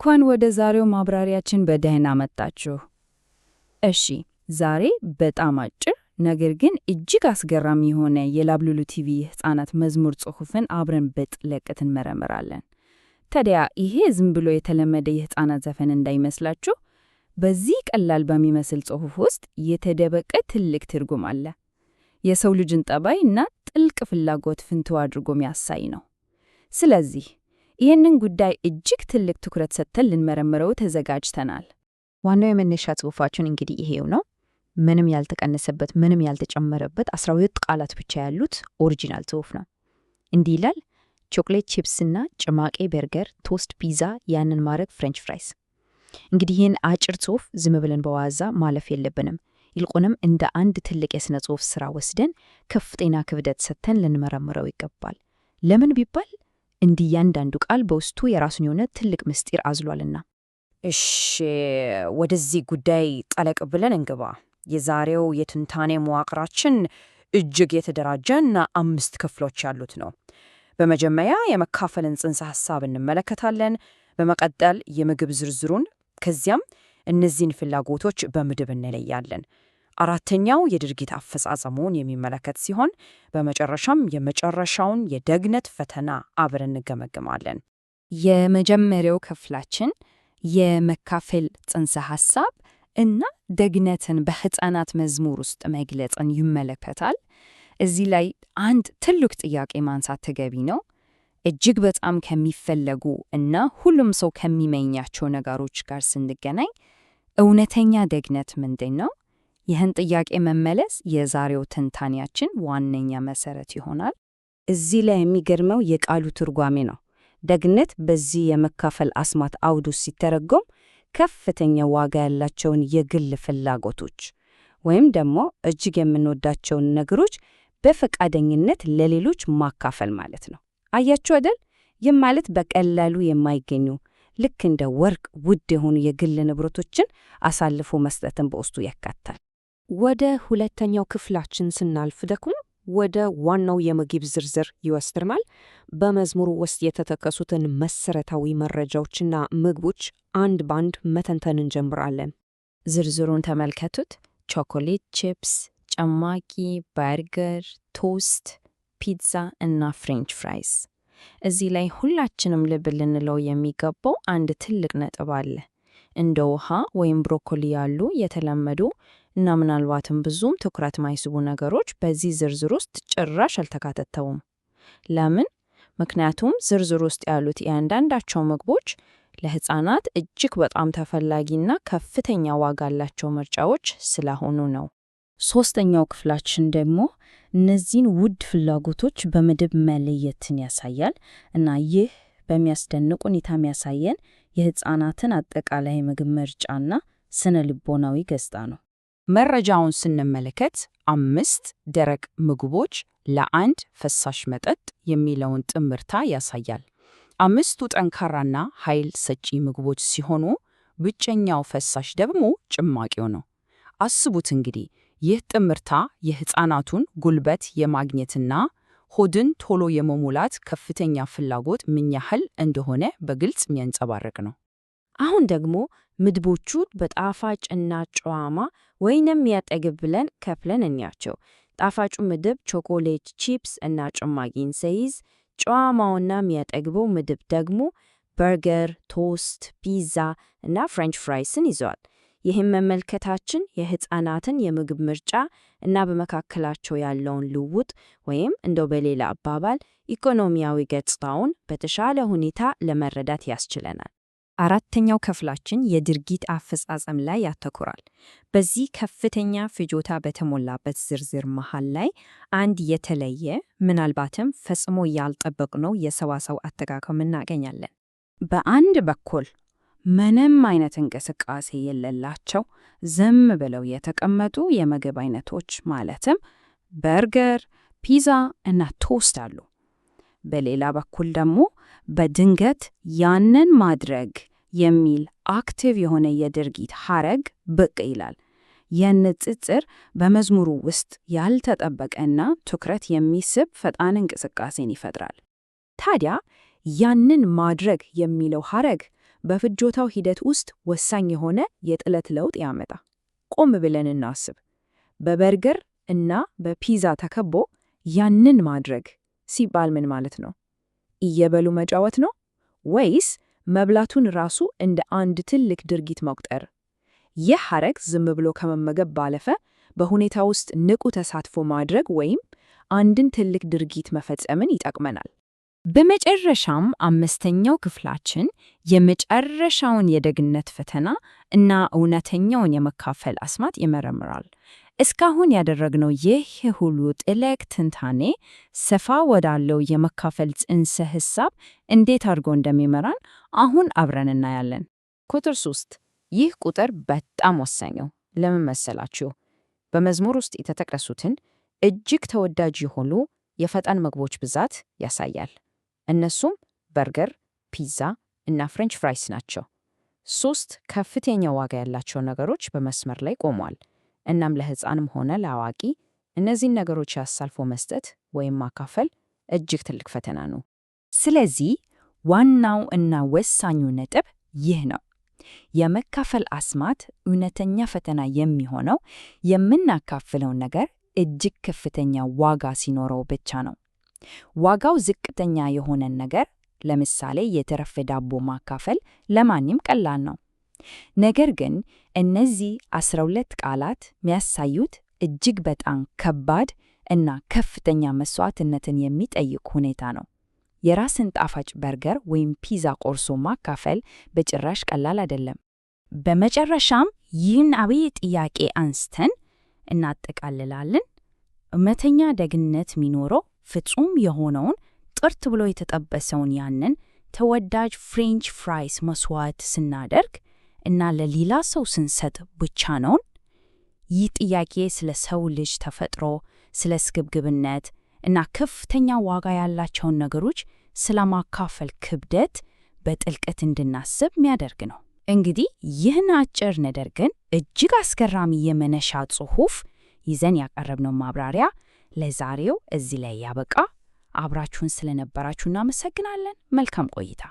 እንኳን ወደ ዛሬው ማብራሪያችን በደህና መጣችሁ። እሺ፣ ዛሬ በጣም አጭር ነገር ግን እጅግ አስገራሚ የሆነ የላብሉሉ ቲቪ ሕፃናት መዝሙር ጽሑፍን አብረን በጥልቀት እንመረምራለን። ታዲያ ይሄ ዝም ብሎ የተለመደ የሕፃናት ዘፈን እንዳይመስላችሁ፣ በዚህ ቀላል በሚመስል ጽሑፍ ውስጥ የተደበቀ ትልቅ ትርጉም አለ። የሰው ልጅን ጠባይ እና ጥልቅ ፍላጎት ፍንትው አድርጎ የሚያሳይ ነው። ስለዚህ ይህንን ጉዳይ እጅግ ትልቅ ትኩረት ሰጥተን ልንመረምረው ተዘጋጅተናል። ዋናው የመነሻ ጽሑፋችን እንግዲህ ይሄው ነው። ምንም ያልተቀነሰበት፣ ምንም ያልተጨመረበት 12 ቃላት ብቻ ያሉት ኦሪጂናል ጽሑፍ ነው። እንዲህ ይላል: ቾኮሌት ቺፕስና ጭማቂ በርገር፣ ቶስት፣ ፒዛ፣ ያንን ማድረግ ፍሬንች ፍራይስ። እንግዲህ ይህን አጭር ጽሑፍ ዝም ብለን በዋዛ ማለፍ የለብንም። ይልቁንም እንደ አንድ ትልቅ የሥነ ጽሑፍ ሥራ ወስደን ከፍተኛ ክብደት ሰጥተን ልንመረምረው ይገባል። ለምን ቢባል እንዲህ እያንዳንዱ ቃል በውስጡ የራሱን የሆነ ትልቅ ምስጢር አዝሏልና። እሺ፣ ወደዚህ ጉዳይ ጠለቅ ብለን እንግባ። የዛሬው የትንታኔ መዋቅራችን እጅግ የተደራጀና 5 ክፍሎች ያሉት ነው። በመጀመሪያ የመካፈልን ጽንሰ ሐሳብ እንመለከታለን። በመቀጠል የምግብ ዝርዝሩን፣ ከዚያም እነዚህን ፍላጎቶች በምድብ እንለያለን። አራተኛው የድርጊት አፈጻጸሙን የሚመለከት ሲሆን በመጨረሻም የመጨረሻውን የደግነት ፈተና አብረን እንገመግማለን። የመጀመሪያው ክፍላችን የመካፈል ጽንሰ ሐሳብ እና ደግነትን በሕፃናት መዝሙር ውስጥ መግለጽን ይመለከታል። እዚህ ላይ አንድ ትልቅ ጥያቄ ማንሳት ተገቢ ነው። እጅግ በጣም ከሚፈለጉ እና ሁሉም ሰው ከሚመኛቸው ነገሮች ጋር ስንገናኝ እውነተኛ ደግነት ምንድን ነው? ይህን ጥያቄ መመለስ የዛሬው ትንታኔያችን ዋነኛ መሰረት ይሆናል። እዚህ ላይ የሚገርመው የቃሉ ትርጓሜ ነው። ደግነት በዚህ የመካፈል አስማት አውዱ ሲተረጎም ከፍተኛ ዋጋ ያላቸውን የግል ፍላጎቶች ወይም ደግሞ እጅግ የምንወዳቸውን ነገሮች በፈቃደኝነት ለሌሎች ማካፈል ማለት ነው። አያችሁ አይደል? ይህ ማለት በቀላሉ የማይገኙ ልክ እንደ ወርቅ ውድ የሆኑ የግል ንብረቶችን አሳልፎ መስጠትን በውስጡ ያካትታል። ወደ ሁለተኛው ክፍላችን ስናልፍ ደግሞ ወደ ዋናው የምግብ ዝርዝር ይወስድናል። በመዝሙሩ ውስጥ የተጠቀሱትን መሰረታዊ መረጃዎችና ምግቦች አንድ ባንድ መተንተን እንጀምራለን። ዝርዝሩን ተመልከቱት። ቾኮሌት ቺፕስ፣ ጭማቂ፣ በርገር፣ ቶስት፣ ፒዛ እና ፍሬንች ፍራይስ። እዚህ ላይ ሁላችንም ልብ ልንለው የሚገባው አንድ ትልቅ ነጥብ አለ። እንደ ውሃ ወይም ብሮኮሊ ያሉ የተለመዱ እና ምናልባትም ብዙም ትኩረት ማይስቡ ነገሮች በዚህ ዝርዝር ውስጥ ጭራሽ አልተካተተውም። ለምን? ምክንያቱም ዝርዝር ውስጥ ያሉት እያንዳንዳቸው ምግቦች ለሕፃናት እጅግ በጣም ተፈላጊና ከፍተኛ ዋጋ ያላቸው ምርጫዎች ስለሆኑ ነው። ሶስተኛው ክፍላችን ደግሞ እነዚህን ውድ ፍላጎቶች በምድብ መለየትን ያሳያል እና ይህ በሚያስደንቅ ሁኔታ የሚያሳየን የሕፃናትን አጠቃላይ ምግብ ምርጫና ስነ ልቦናዊ ገጽታ ነው። መረጃውን ስንመለከት 5 ደረቅ ምግቦች ለአንድ ፈሳሽ መጠጥ የሚለውን ጥምርታ ያሳያል። 5ቱ ጠንካራና ኃይል ሰጪ ምግቦች ሲሆኑ ብቸኛው ፈሳሽ ደግሞ ጭማቂው ነው። አስቡት እንግዲህ ይህ ጥምርታ የሕፃናቱን ጉልበት የማግኘትና ሆድን ቶሎ የመሙላት ከፍተኛ ፍላጎት ምን ያህል እንደሆነ በግልጽ የሚያንጸባርቅ ነው። አሁን ደግሞ ምድቦቹ በጣፋጭ እና ጨዋማ ወይንም የሚያጠግብ ብለን ከፍለን እንያቸው። ጣፋጩ ምድብ ቾኮሌት፣ ቺፕስ እና ጭማቂን ሲይዝ፣ ጨዋማውና የሚያጠግበው ምድብ ደግሞ በርገር፣ ቶስት፣ ፒዛ እና ፍሬንች ፍራይስን ይዟል። ይህም መመልከታችን የሕፃናትን የምግብ ምርጫ እና በመካከላቸው ያለውን ልውውጥ ወይም እንደው በሌላ አባባል ኢኮኖሚያዊ ገጽታውን በተሻለ ሁኔታ ለመረዳት ያስችለናል። አራተኛው ክፍላችን የድርጊት አፈጻጸም ላይ ያተኩራል። በዚህ ከፍተኛ ፍጆታ በተሞላበት ዝርዝር መሃል ላይ አንድ የተለየ ምናልባትም ፈጽሞ ያልጠበቅነው የሰዋሰው አጠቃቀም እናገኛለን። በአንድ በኩል ምንም አይነት እንቅስቃሴ የሌላቸው ዝም ብለው የተቀመጡ የምግብ አይነቶች ማለትም በርገር፣ ፒዛ እና ቶስት አሉ። በሌላ በኩል ደግሞ በድንገት ያንን ማድረግ የሚል አክቲቭ የሆነ የድርጊት ሐረግ ብቅ ይላል። የንጽጽር በመዝሙሩ ውስጥ ያልተጠበቀና ትኩረት የሚስብ ፈጣን እንቅስቃሴን ይፈጥራል። ታዲያ ያንን ማድረግ የሚለው ሐረግ በፍጆታው ሂደት ውስጥ ወሳኝ የሆነ የጥለት ለውጥ ያመጣ። ቆም ብለን እናስብ። በበርገር እና በፒዛ ተከቦ ያንን ማድረግ ሲባል ምን ማለት ነው? እየበሉ መጫወት ነው ወይስ መብላቱን ራሱ እንደ አንድ ትልቅ ድርጊት መቁጠር? ይህ ሐረግ ዝም ብሎ ከመመገብ ባለፈ በሁኔታ ውስጥ ንቁ ተሳትፎ ማድረግ ወይም አንድን ትልቅ ድርጊት መፈጸምን ይጠቅመናል። በመጨረሻም አምስተኛው ክፍላችን የመጨረሻውን የደግነት ፈተና እና እውነተኛውን የመካፈል አስማት ይመረምራል። እስካሁን ያደረግነው ይህ ሁሉ ጥልቅ ትንታኔ ሰፋ ወዳለው የመካፈል ጽንሰ ሐሳብ እንዴት አድርጎ እንደሚመራን አሁን አብረን እናያለን። ቁጥር 3 ይህ ቁጥር በጣም ወሳኝ ነው። ለምን መሰላችሁ? በመዝሙር ውስጥ የተጠቀሱትን እጅግ ተወዳጅ የሆኑ የፈጣን ምግቦች ብዛት ያሳያል። እነሱም በርገር፣ ፒዛ እና ፍሬንች ፍራይስ ናቸው። 3 ከፍተኛ ዋጋ ያላቸው ነገሮች በመስመር ላይ ቆመዋል። እናም ለሕፃንም ሆነ ለአዋቂ እነዚህን ነገሮች አሳልፎ መስጠት ወይም ማካፈል እጅግ ትልቅ ፈተና ነው። ስለዚህ ዋናው እና ወሳኙ ነጥብ ይህ ነው። የመካፈል አስማት እውነተኛ ፈተና የሚሆነው የምናካፍለው ነገር እጅግ ከፍተኛ ዋጋ ሲኖረው ብቻ ነው። ዋጋው ዝቅተኛ የሆነን ነገር ለምሳሌ የተረፈ ዳቦ ማካፈል ለማንም ቀላል ነው። ነገር ግን እነዚህ 12 ቃላት የሚያሳዩት እጅግ በጣም ከባድ እና ከፍተኛ መስዋዕትነትን የሚጠይቅ ሁኔታ ነው። የራስን ጣፋጭ በርገር ወይም ፒዛ ቆርሶ ማካፈል በጭራሽ ቀላል አይደለም። በመጨረሻም ይህን አብይ ጥያቄ አንስተን እናጠቃልላለን። እውነተኛ ደግነት የሚኖረው ፍጹም የሆነውን ጥርት ብሎ የተጠበሰውን ያንን ተወዳጅ ፍሬንች ፍራይስ መስዋዕት ስናደርግ እና ለሌላ ሰው ስንሰጥ ብቻ ነውን? ይህ ጥያቄ ስለ ሰው ልጅ ተፈጥሮ፣ ስለ ስግብግብነት እና ከፍተኛ ዋጋ ያላቸውን ነገሮች ስለማካፈል ክብደት በጥልቀት እንድናስብ የሚያደርግ ነው። እንግዲህ ይህን አጭር ነገር ግን እጅግ አስገራሚ የመነሻ ጽሑፍ ይዘን ያቀረብነው ማብራሪያ ለዛሬው እዚህ ላይ ያበቃ። አብራችሁን ስለነበራችሁ እናመሰግናለን። መልካም ቆይታ።